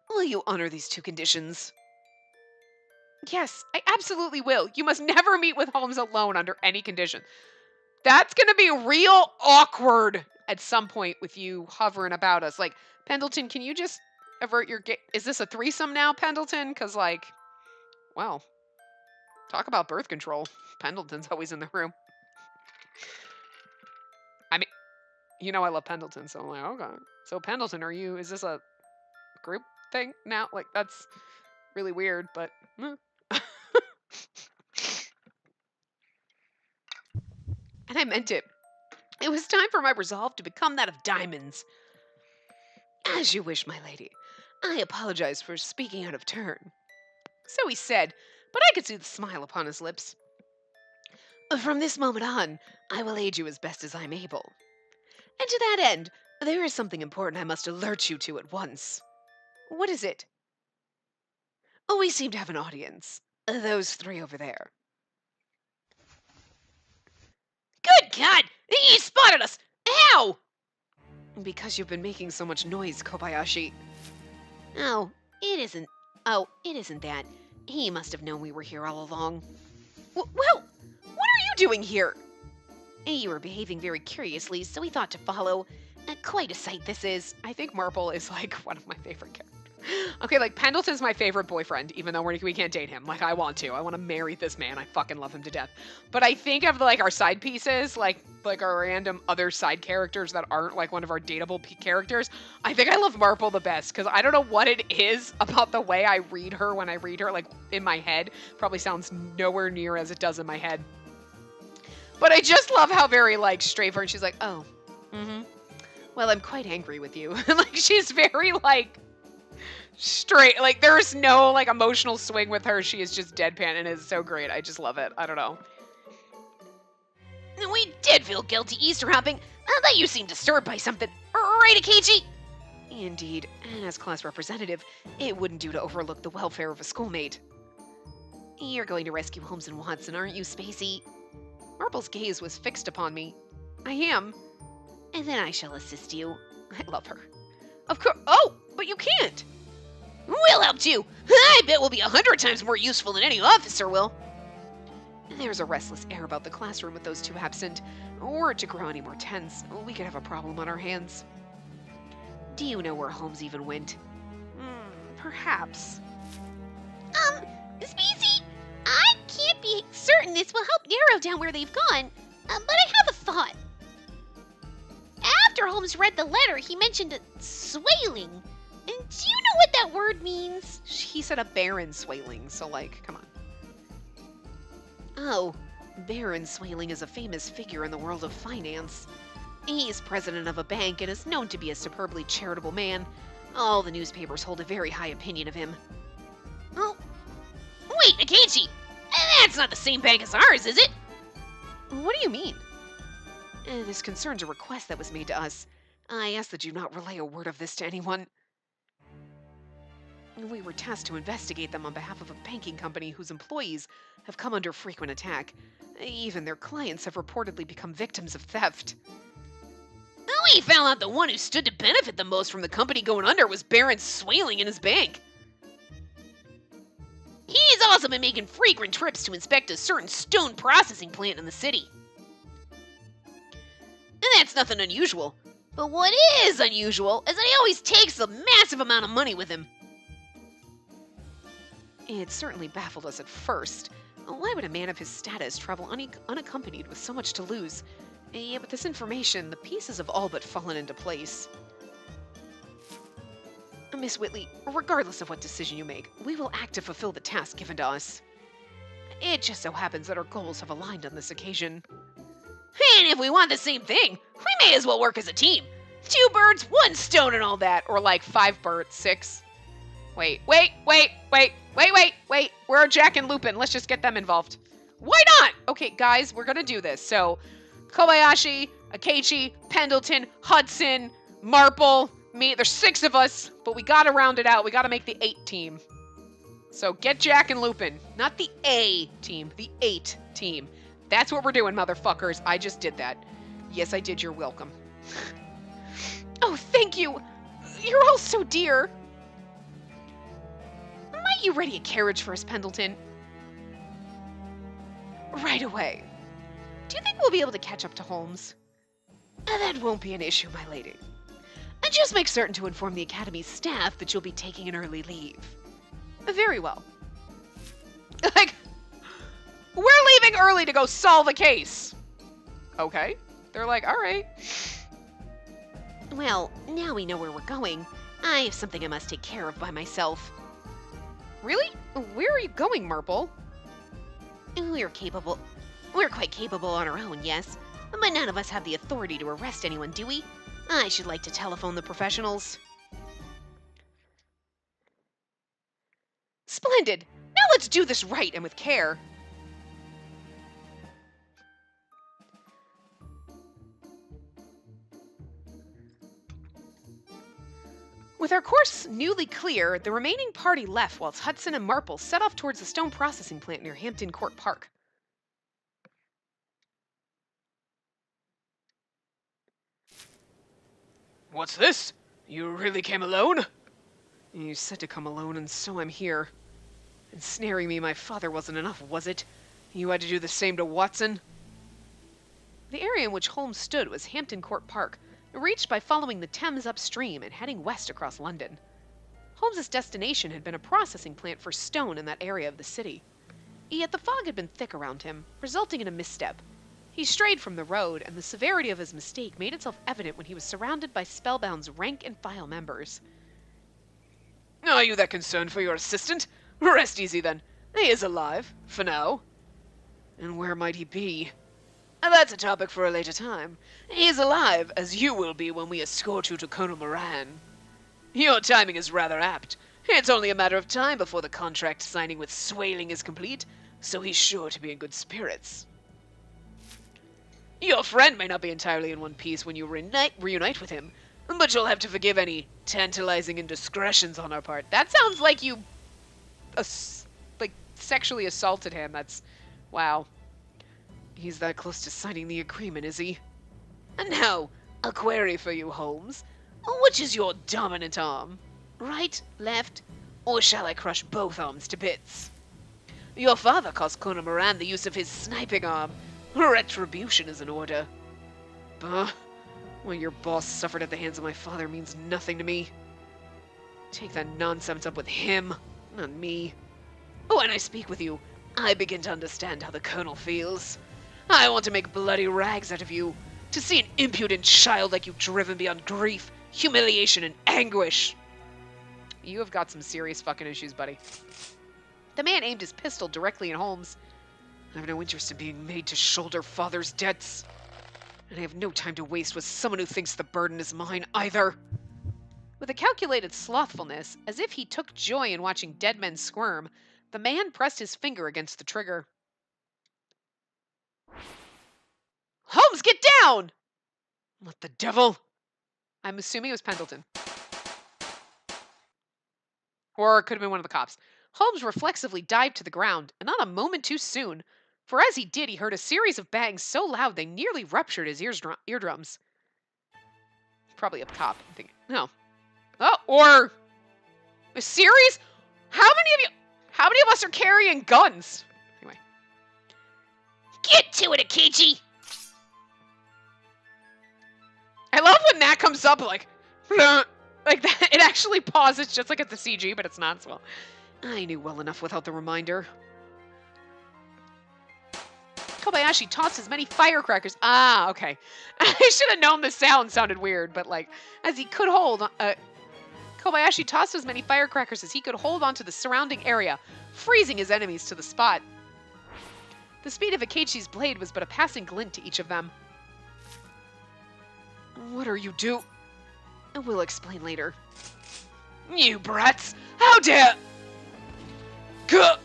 Will you honor these two conditions? Yes, I absolutely will. You must never meet with Holmes alone under any condition. That's going to be real awkward at some point with you hovering about us. Like, Pendleton, can you just avert your... Is this a threesome now, Pendleton? Because, like, well, talk about birth control. Pendleton's always in the room. I mean, you know I love Pendleton, so I'm like, okay. So, Pendleton, is this a group thing now? Like, that's really weird, but... And I meant it. It was time for my resolve to become that of diamonds. As you wish, my lady. I apologize for speaking out of turn. So he said, but I could see the smile upon his lips. From this moment on, I will aid you as best as I'm able. And to that end, there is something important I must alert you to at once. What is it? Oh, we seem to have an audience. Those three over there. Good God! He spotted us! How? Because you've been making so much noise, Kobayashi. Oh, it isn't that. He must have known we were here all along. Well, what are you doing here? You were behaving very curiously, so we thought to follow. Quite a sight this is. I think Marple is, like, one of my favorite characters. Okay, like, Pendleton's my favorite boyfriend, even though we can't date him. Like, I want to. I want to marry this man. I fucking love him to death. But I think of, like, our side pieces, like our random other side characters that aren't, like, one of our dateable characters, I think I love Marple the best, because I don't know what it is about the way I read her when I read her, like, in my head. Probably sounds nowhere near as it does in my head. But I just love how very, like, straightforward. She's like, oh, well, I'm quite angry with you. Like, she's very, like... straight, like, there's no, like, emotional swing with her. She is just deadpan, and it's so great. I just love it. I don't know. We did feel guilty Easter hopping. That you seem disturbed by something. Right, Akechi? Indeed, and as class representative, it wouldn't do to overlook the welfare of a schoolmate. You're going to rescue Holmes and Watson, aren't you, Spacey? Marple's gaze was fixed upon me. I am. And then I shall assist you. I love her. Of course. Oh, but you can't. We'll help too. I bet we'll be 100 times more useful than any officer will. There's a restless air about the classroom with those two absent. Were it to grow any more tense, we could have a problem on our hands. Do you know where Holmes even went? Perhaps. Spacey, I can't be certain this will help narrow down where they've gone, but I have a thought. After Holmes read the letter, he mentioned swaling. And do you know what that word means? He said a Baron Swaling, so come on. Oh, Baron Swaling is a famous figure in the world of finance. He's president of a bank and is known to be a superbly charitable man. All the newspapers hold a very high opinion of him. Oh, wait, Akechi! That's not the same bank as ours, is it? What do you mean? This concerns a request that was made to us. I ask that you not relay a word of this to anyone. We were tasked to investigate them on behalf of a banking company whose employees have come under frequent attack. Even their clients have reportedly become victims of theft. We found out the one who stood to benefit the most from the company going under was Baron Swaling in his bank. He's also been making frequent trips to inspect a certain stone processing plant in the city. And that's nothing unusual. But what is unusual is that he always takes a massive amount of money with him. It certainly baffled us at first. Why would a man of his status travel unaccompanied with so much to lose? Yet with this information, the pieces have all but fallen into place. Miss Whitley, regardless of what decision you make, we will act to fulfill the task given to us. It just so happens that our goals have aligned on this occasion. And if we want the same thing, we may as well work as a team. 2 birds, 1 stone and all that. Or 5 birds, 6. Wait. Where are Jack and Lupin? Let's just get them involved. Why not? Okay, guys, we're gonna do this. So, Kobayashi, Akechi, Pendleton, Hudson, Marple, me. There's 6 of us, but we gotta round it out. We gotta make the 8 team. So get Jack and Lupin. Not the A team, the 8 team. That's what we're doing, motherfuckers. I just did that. Yes, I did. You're welcome. Oh, thank you. You're all so dear. Might you ready a carriage for us, Pendleton? Right away. Do you think we'll be able to catch up to Holmes? That won't be an issue, my lady. And just make certain to inform the Academy's staff that you'll be taking an early leave. Very well. We're leaving early to go solve a case. Okay. They're all right. Well, now we know where we're going. I have something I must take care of by myself. Really? Where are you going, Marple? We're quite capable on our own, yes. But none of us have the authority to arrest anyone, do we? I should like to telephone the professionals. Splendid! Now let's do this right and with care. With our course newly clear, the remaining party left whilst Hudson and Marple set off towards the stone processing plant near Hampton Court Park. What's this? You really came alone? You said to come alone, and so I'm here. Ensnaring me, my father wasn't enough, was it? You had to do the same to Watson? The area in which Holmes stood was Hampton Court Park, reached by following the Thames upstream and heading west across London. Holmes's destination had been a processing plant for stone in that area of the city. Yet the fog had been thick around him, resulting in a misstep. He strayed from the road, and the severity of his mistake made itself evident when he was surrounded by Spellbound's rank-and-file members. Are you that concerned for your assistant? Rest easy, then. He is alive, for now. And where might he be? That's a topic for a later time. He's alive, as you will be when we escort you to Colonel Moran. Your timing is rather apt. It's only a matter of time before the contract signing with Swaling is complete, so he's sure to be in good spirits. Your friend may not be entirely in one piece when you reunite with him, but you'll have to forgive any tantalizing indiscretions on our part. That sounds like you sexually assaulted him. That's, wow. He's that close to signing the agreement, is he? And now, a query for you, Holmes. Which is your dominant arm? Right, left, or shall I crush both arms to bits? Your father cost Conan Moran the use of his sniping arm. Retribution is in order. Bah. What your boss suffered at the hands of my father means nothing to me. Take that nonsense up with him, not me. When I speak with you, I begin to understand how the Colonel feels. I want to make bloody rags out of you. To see an impudent child like you driven beyond grief, humiliation, and anguish. You have got some serious fucking issues, buddy. The man aimed his pistol directly at Holmes. I have no interest in being made to shoulder father's debts. And I have no time to waste with someone who thinks the burden is mine either. With a calculated slothfulness, as if he took joy in watching dead men squirm, the man pressed his finger against the trigger. Holmes, get down! What the devil? I'm assuming it was Pendleton. Or it could have been one of the cops. Holmes reflexively dived to the ground, and not a moment too soon, for as he did, he heard a series of bangs so loud they nearly ruptured his eardrums. Probably a cop, I'm thinking. No. Oh, or a series? How many of us are carrying guns? Anyway. Get to it, Akechi! I love when that comes up like that. It actually pauses just like at the CG, but it's not, so I knew well enough without the reminder. Kobayashi tossed as many firecrackers. Ah, okay. I should have known the sound sounded weird, but like, as he could hold, Kobayashi tossed as many firecrackers as he could hold onto the surrounding area, freezing his enemies to the spot. The speed of Akechi's blade was but a passing glint to each of them. What are you do? We'll explain later. You brats! How dare! Gah!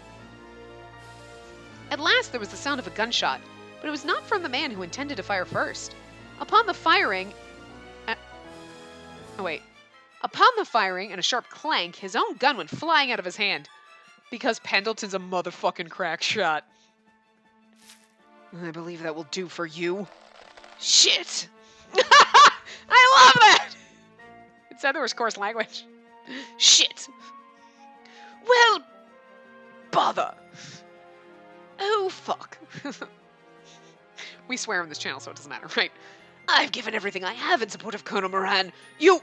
At last there was the sound of a gunshot, but it was not from the man who intended to fire first. Upon the firing and a sharp clank, his own gun went flying out of his hand. Because Pendleton's a motherfucking crack shot. I believe that will do for you. Shit! I love that! It said there was coarse language. Shit! Well, bother. Oh, fuck. We swear on this channel, so it doesn't matter, right? I've given everything I have in support of Conan Moran. You...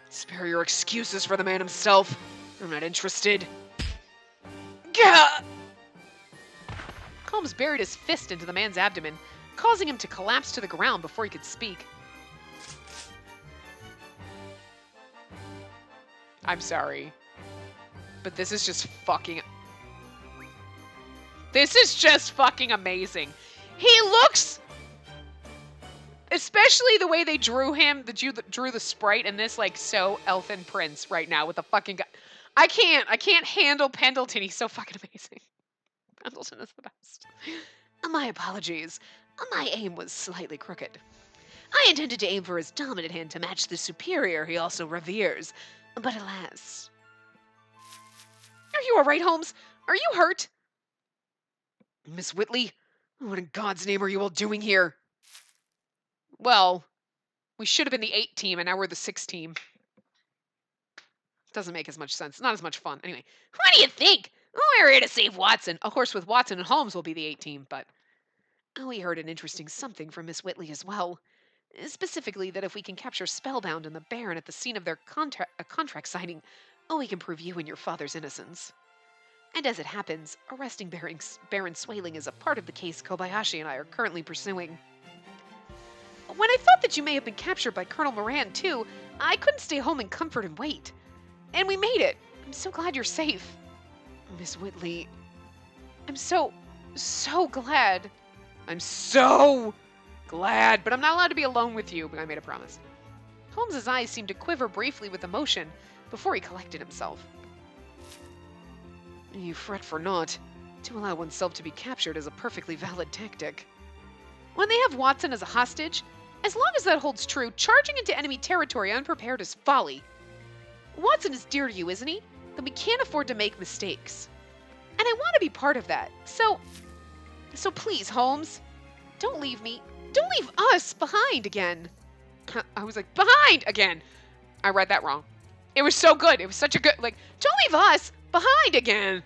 Spare your excuses for the man himself. I'm not interested. Gah! Holmes buried his fist into the man's abdomen, causing him to collapse to the ground before he could speak. I'm sorry, but this is just fucking... This is just fucking amazing. He looks... Especially the way they drew him, drew the sprite in this, like, so Elfin Prince right now with the fucking guy. I can't handle Pendleton. He's so fucking amazing. Pendleton is the best. My apologies. My aim was slightly crooked. I intended to aim for his dominant hand to match the superior he also reveres. But alas. Are you alright, Holmes? Are you hurt? Miss Whitley, what in God's name are you all doing here? Well, we should have been the 8 team, and now we're the 6 team. Doesn't make as much sense. Not as much fun. Anyway, what do you think? We're here to save Watson. Of course, with Watson and Holmes, we'll be the 8 team, but we heard an interesting something from Miss Whitley as well. Specifically, that if we can capture Spellbound and the Baron at the scene of their contract signing, we can prove you and your father's innocence. And as it happens, arresting Baron Swaling is a part of the case Kobayashi and I are currently pursuing. When I thought that you may have been captured by Colonel Moran, too, I couldn't stay home in comfort and wait. And we made it. I'm so glad you're safe. Miss Whitley, I'm so glad. I'm so glad, but I'm not allowed to be alone with you, but I made a promise. Holmes's eyes seemed to quiver briefly with emotion before he collected himself. You fret for naught. To allow oneself to be captured is a perfectly valid tactic. When they have Watson as a hostage, as long as that holds true, charging into enemy territory unprepared is folly. Watson is dear to you, isn't he? then we can't afford to make mistakes. And I want to be part of that. So please, Holmes, don't leave me. Don't leave us behind again. I was like, behind again. I read that wrong. It was so good. It was such a good, like, don't leave us behind again.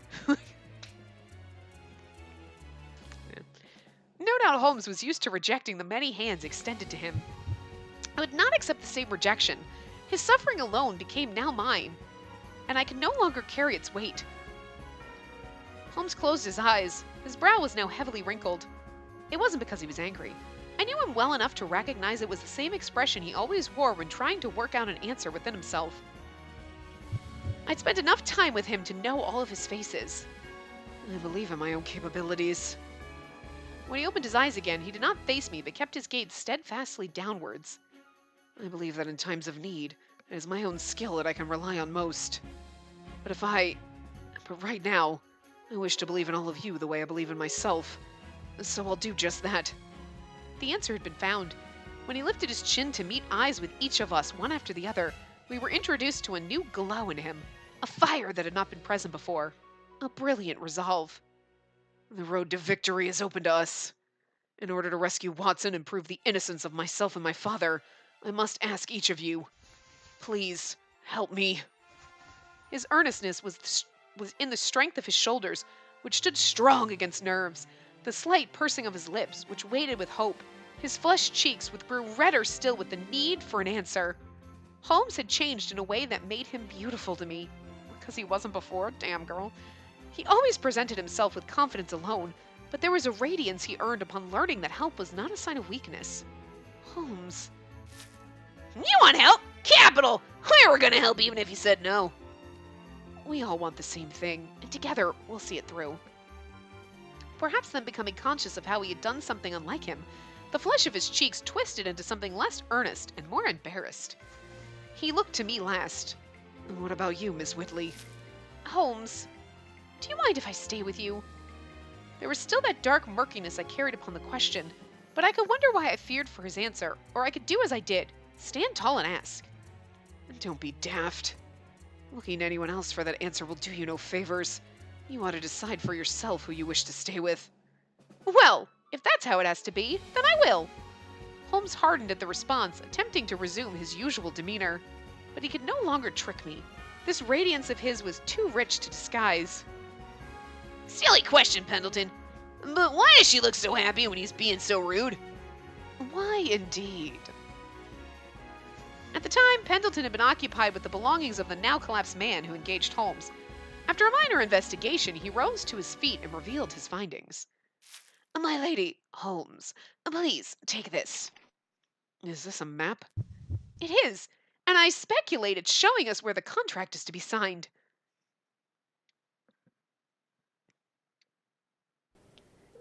No doubt Holmes was used to rejecting the many hands extended to him. I would not accept the same rejection. His suffering alone became now mine, and I could no longer carry its weight. Holmes closed his eyes. His brow was now heavily wrinkled. It wasn't because he was angry. I knew him well enough to recognize it was the same expression he always wore when trying to work out an answer within himself. I'd spent enough time with him to know all of his faces. I believe in my own capabilities. When he opened his eyes again, he did not face me, but kept his gaze steadfastly downwards. I believe that in times of need, it is my own skill that I can rely on most. But right now, I wish to believe in all of you the way I believe in myself. So I'll do just that. The answer had been found. When he lifted his chin to meet eyes with each of us, one after the other, we were introduced to a new glow in him, a fire that had not been present before, a brilliant resolve. The road to victory is open to us. In order to rescue Watson and prove the innocence of myself and my father, I must ask each of you, please help me. His earnestness was in the strength of his shoulders, which stood strong against nerves, the slight pursing of his lips, which waited with hope, his flushed cheeks, which grew redder still with the need for an answer. Holmes had changed in a way that made him beautiful to me. Because he wasn't before? Damn, girl. He always presented himself with confidence alone, but there was a radiance he earned upon learning that help was not a sign of weakness. Holmes. You want help? Capital! We were gonna help even if you said no. We all want the same thing, and together we'll see it through. Perhaps then becoming conscious of how he had done something unlike him, the flesh of his cheeks twisted into something less earnest and more embarrassed. He looked to me last. What about you, Miss Whitley? Holmes, do you mind if I stay with you? There was still that dark murkiness I carried upon the question, but I could wonder why I feared for his answer, or I could do as I did, stand tall and ask. Don't be daft. Looking to anyone else for that answer will do you no favors. You ought to decide for yourself who you wish to stay with. Well, if that's how it has to be, then I will. Holmes hardened at the response, attempting to resume his usual demeanor. But he could no longer trick me. This radiance of his was too rich to disguise. Silly question, Pendleton. But why does she look so happy when he's being so rude? Why, indeed? At the time, Pendleton had been occupied with the belongings of the now-collapsed man who engaged Holmes. After a minor investigation, he rose to his feet and revealed his findings. My lady, Holmes, please take this. Is this a map? It is, and I speculate it's showing us where the contract is to be signed.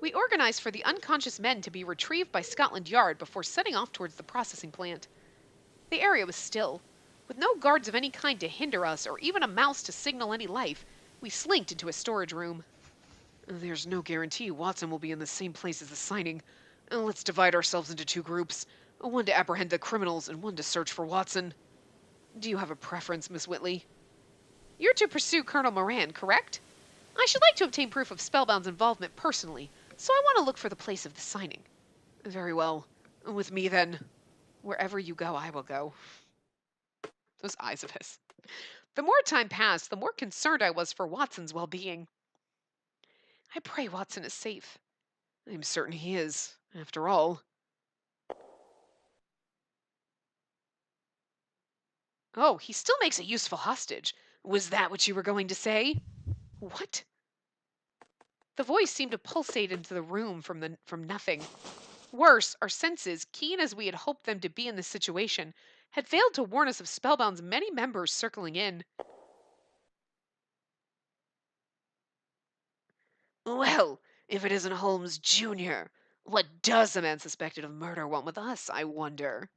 We organized for the unconscious men to be retrieved by Scotland Yard before setting off towards the processing plant. The area was still. With no guards of any kind to hinder us or even a mouse to signal any life, we slinked into a storage room. There's no guarantee Watson will be in the same place as the signing. Let's divide ourselves into two groups. One to apprehend the criminals and one to search for Watson. Do you have a preference, Miss Whitley? You're to pursue Colonel Moran, correct? I should like to obtain proof of Spellbound's involvement personally, so I want to look for the place of the signing. Very well. With me, then. Wherever you go, I will go. Those eyes of his. The more time passed, the more concerned I was for Watson's well-being. I pray Watson is safe. I'm certain he is, after all. Oh, he still makes a useful hostage. Was that what you were going to say? What? The voice seemed to pulsate into the room from nothing. Worse, our senses, keen as we had hoped them to be in this situation, had failed to warn us of Spellbound's many members circling in. Well, if it isn't Holmes Jr., what does a man suspected of murder want with us, I wonder?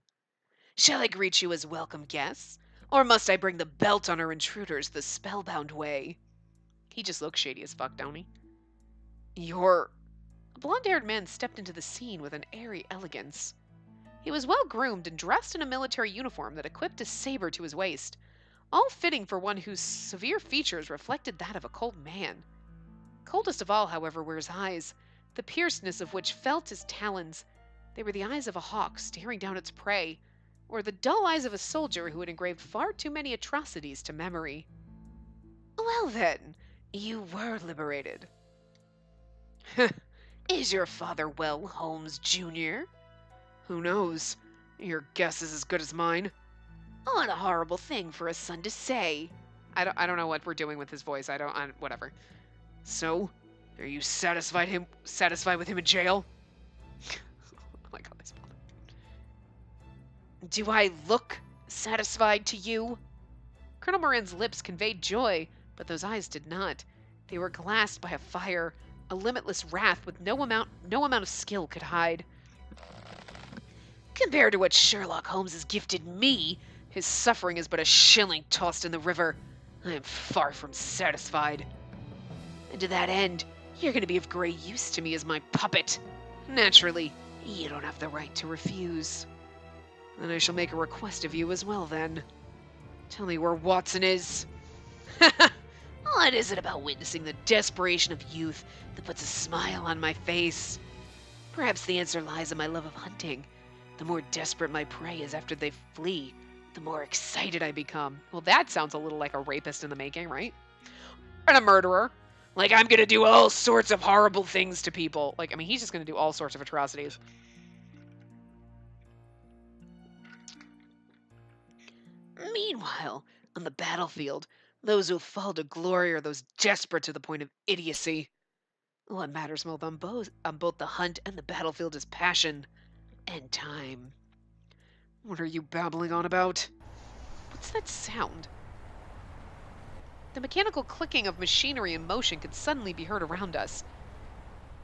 Shall I greet you as welcome guests? Or must I bring the belt on our intruders the Spellbound way? He just looks shady as fuck, don't he? A blonde-haired man stepped into the scene with an airy elegance. He was well groomed and dressed in a military uniform that equipped a saber to his waist. all fitting for one whose severe features reflected that of a cold man. Coldest of all, however, were his eyes, the piercedness of which felt his talons. They were the eyes of a hawk staring down its prey, or the dull eyes of a soldier who had engraved far too many atrocities to memory. Well then, you were liberated. Is your father well, Holmes Jr.? Who knows? Your guess is as good as mine. What a horrible thing for a son to say. I don't know what we're doing with his voice. Whatever. So, are you satisfied with him in jail? Oh my God, this bother. Do I look satisfied to you? Colonel Moran's lips conveyed joy, but those eyes did not. They were glassed by a fire, a limitless wrath with no amount of skill could hide. Compared to what Sherlock Holmes has gifted me, his suffering is but a shilling tossed in the river. I am far from satisfied. And to that end, you're going to be of great use to me as my puppet. Naturally, you don't have the right to refuse. Then I shall make a request of you as well, then. Tell me where Watson is. What is it about witnessing the desperation of youth that puts a smile on my face? Perhaps the answer lies in my love of hunting. The more desperate my prey is after they flee, the more excited I become. Well, that sounds a little like a rapist in the making, right? And a murderer. Like, I'm gonna do all sorts of horrible things to people. Like, I mean, he's just gonna do all sorts of atrocities. Meanwhile, on the battlefield, those who fall to glory are those desperate to the point of idiocy. What matters more on both the hunt and the battlefield is passion and time. What are you babbling on about? What's that sound? The mechanical clicking of machinery in motion could suddenly be heard around us.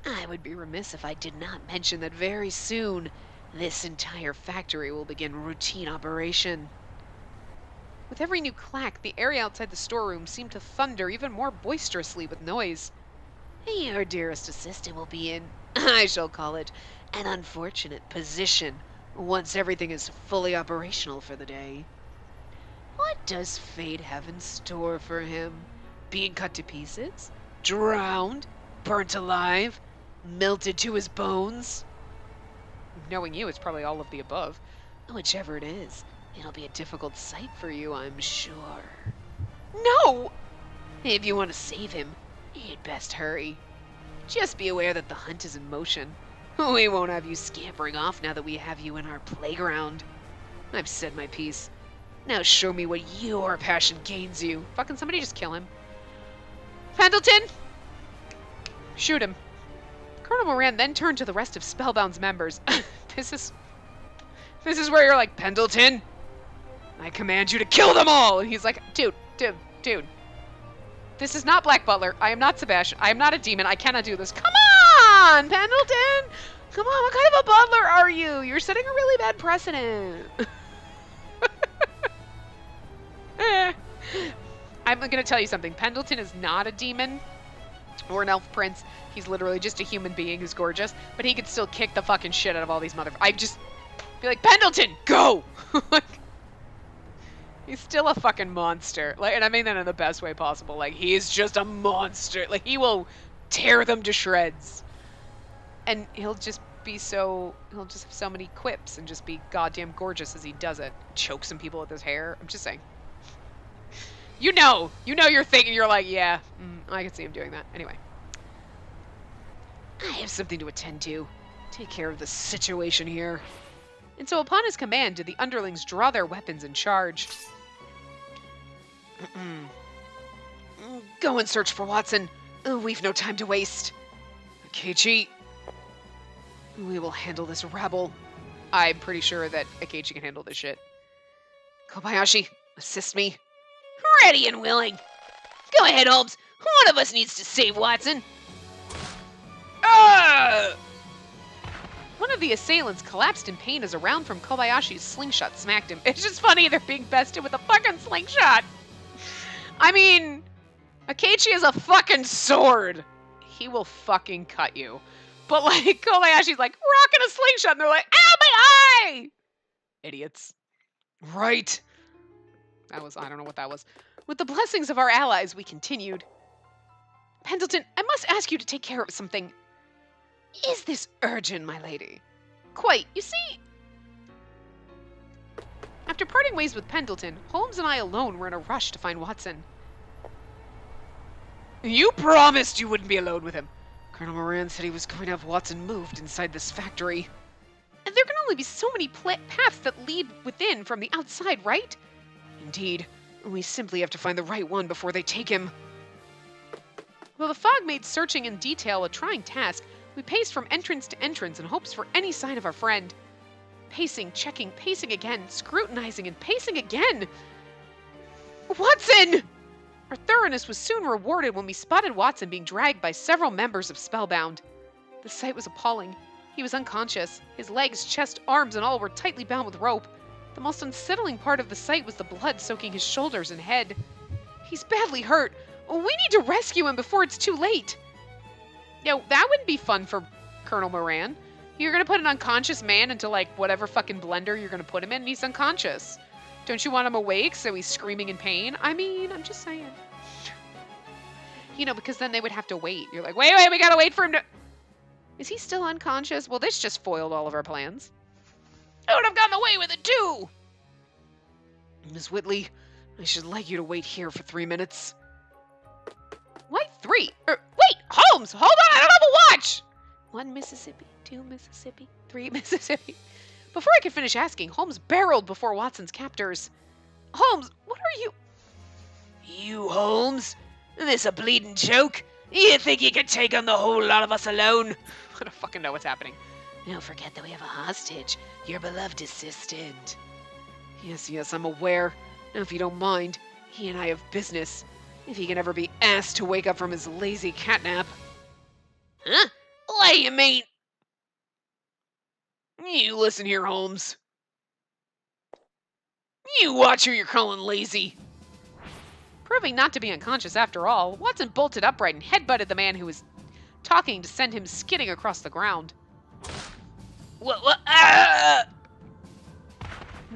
I would be remiss if I did not mention that very soon this entire factory will begin routine operation. With every new clack, the area outside the storeroom seemed to thunder even more boisterously with noise. Your dearest assistant will be in, I shall call it, an unfortunate position once everything is fully operational for the day. What does fate have in store for him? Being cut to pieces? Drowned? Burnt alive? Melted to his bones? Knowing you, it's probably all of the above. Whichever it is, it'll be a difficult sight for you, I'm sure. No! If you want to save him, you'd best hurry. Just be aware that the hunt is in motion. We won't have you scampering off now that we have you in our playground. I've said my piece. Now show me what your passion gains you. Fucking somebody just kill him. Pendleton! Shoot him. Colonel Moran then turned to the rest of Spellbound's members. This is where you're like, Pendleton, I command you to kill them all! And he's like, dude. This is not Black Butler. I am not Sebastian. I am not a demon. I cannot do this. Come on, Pendleton! Come on, what kind of a butler are you? You're setting a really bad precedent. I'm going to tell you something. Pendleton is not a demon or an elf prince. He's literally just a human being who's gorgeous, but he could still kick the fucking shit out of all these I just be like, Pendleton, go! Like, he's still a fucking monster. Like, and I mean that in the best way possible. Like, he is just a monster. Like, he will tear them to shreds. And he'll just have so many quips and just be goddamn gorgeous as he does it. Choke some people with his hair. I'm just saying. You know you're thinking, you're like, yeah, I can see him doing that. Anyway. I have something to attend to. Take care of the situation here. And so upon his command did the underlings draw their weapons and charge. Go and search for Watson. We've no time to waste. Akechi, we will handle this rabble. I'm pretty sure that Akechi can handle this shit. Kobayashi, assist me. Ready and willing. Go ahead, Holmes. One of us needs to save Watson. One of the assailants collapsed in pain as a round from Kobayashi's slingshot smacked him. It's just funny they're being bested with a fucking slingshot. I mean, Akechi is a fucking sword. He will fucking cut you. But like, Kobayashi's like, rocking a slingshot, and they're like, ow, my eye! Idiots. Right. I don't know what that was. With the blessings of our allies, we continued. Pendleton, I must ask you to take care of something. Is this urgent, my lady? Quite. You see, after parting ways with Pendleton, Holmes and I alone were in a rush to find Watson. You promised you wouldn't be alone with him. Colonel Moran said he was going to have Watson moved inside this factory. And there can only be so many paths that lead within from the outside, right? Indeed. We simply have to find the right one before they take him. Though the fog made searching in detail a trying task, we paced from entrance to entrance in hopes for any sign of our friend. Pacing, checking, pacing again, scrutinizing, and pacing again. Watson! Our thoroughness was soon rewarded when we spotted Watson being dragged by several members of Spellbound. The sight was appalling. He was unconscious. His legs, chest, arms, and all were tightly bound with rope. The most unsettling part of the sight was the blood soaking his shoulders and head. He's badly hurt. We need to rescue him before it's too late. Yo, that wouldn't be fun for Colonel Moran. You're gonna put an unconscious man into, like, whatever fucking blender you're gonna put him in, and he's unconscious. Don't you want him awake so he's screaming in pain? I mean, I'm just saying. You know, because then they would have to wait. You're like, wait, we gotta wait for him to... Is he still unconscious? Well, this just foiled all of our plans. I would have gotten away with it, too! Miss Whitley, I should like you to wait here for 3 minutes. Why 3? Wait, Holmes! Hold on, I don't have a watch! 1 Mississippi, 2 Mississippi, 3 Mississippi. Before I could finish asking, Holmes barreled before Watson's captors. Holmes, what are you... You, Holmes? This a bleeding joke? You think you can take on the whole lot of us alone? I don't fucking know what's happening. Don't forget that we have a hostage, your beloved assistant. Yes, I'm aware. Now, if you don't mind, he and I have business. If he can ever be asked to wake up from his lazy catnap. Huh? What do you mean? You listen here, Holmes. You watch who you're calling lazy. Proving not to be unconscious after all, Watson bolted upright and headbutted the man who was talking to send him skidding across the ground. What?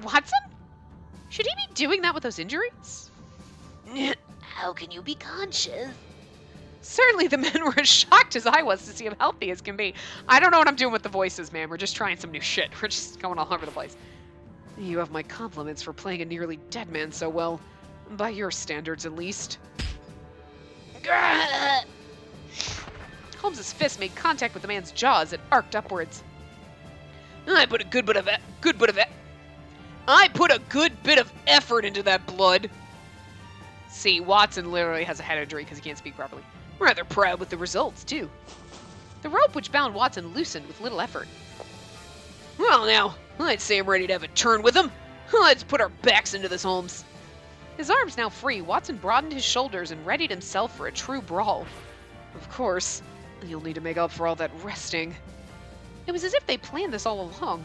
Watson? Should he be doing that with those injuries? How can you be conscious? Certainly the men were as shocked as I was to see him healthy as can be. I don't know what I'm doing with the voices, man. We're just trying some new shit. We're just going all over the place. You have my compliments for playing a nearly dead man so well. By your standards, at least. Holmes's fist made contact with the man's jaw as it arced upwards. I put a good bit of effort into that blood. See, Watson literally has a head injury because he can't speak properly. Rather proud with the results, too. The rope which bound Watson loosened with little effort. Well, now, I'd say I'm ready to have a turn with him. Let's put our backs into this, Holmes. His arms now free, Watson broadened his shoulders and readied himself for a true brawl. Of course, you'll need to make up for all that resting. It was as if they planned this all along.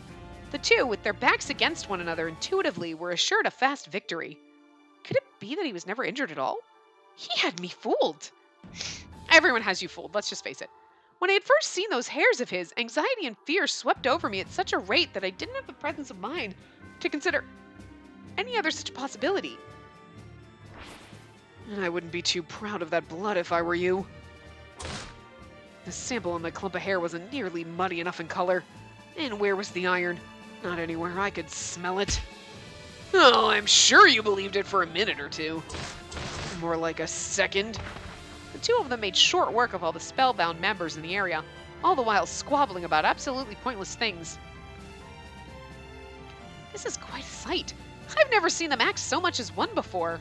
The two, with their backs against one another intuitively, were assured a fast victory. Could it be that he was never injured at all? He had me fooled. Everyone has you fooled, let's just face it. When I had first seen those hairs of his, anxiety and fear swept over me at such a rate that I didn't have the presence of mind to consider any other such possibility. And I wouldn't be too proud of that blood if I were you. The sample on the clump of hair wasn't nearly muddy enough in color. And where was the iron? Not anywhere I could smell it. Oh, I'm sure you believed it for a minute or two. More like a second. The two of them made short work of all the spellbound members in the area, all the while squabbling about absolutely pointless things. This is quite a sight. I've never seen them act so much as one before.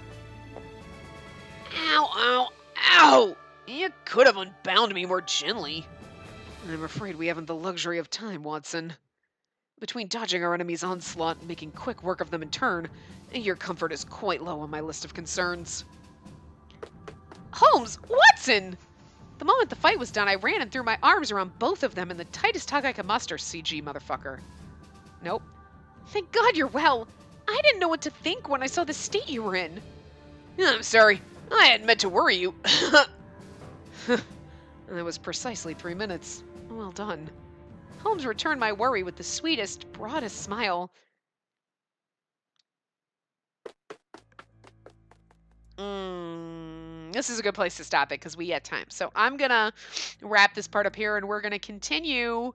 Ow! You could have unbound me more gently. I'm afraid we haven't the luxury of time, Watson. Between dodging our enemy's onslaught and making quick work of them in turn, your comfort is quite low on my list of concerns. Holmes! Watson! The moment the fight was done, I ran and threw my arms around both of them in the tightest hug I could muster, CG motherfucker. Nope. Thank God you're well. I didn't know what to think when I saw the state you were in. I'm sorry. I hadn't meant to worry you. That was precisely 3 minutes. Well done. Holmes returned my worry with the sweetest, broadest smile. this is a good place to stop it because we got time. So I'm going to wrap this part up here and we're going to continue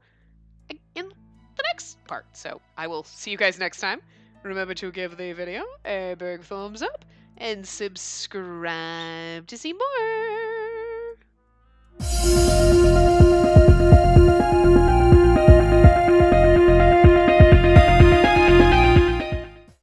in the next part. So I will see you guys next time. Remember to give the video a big thumbs up and subscribe to see more.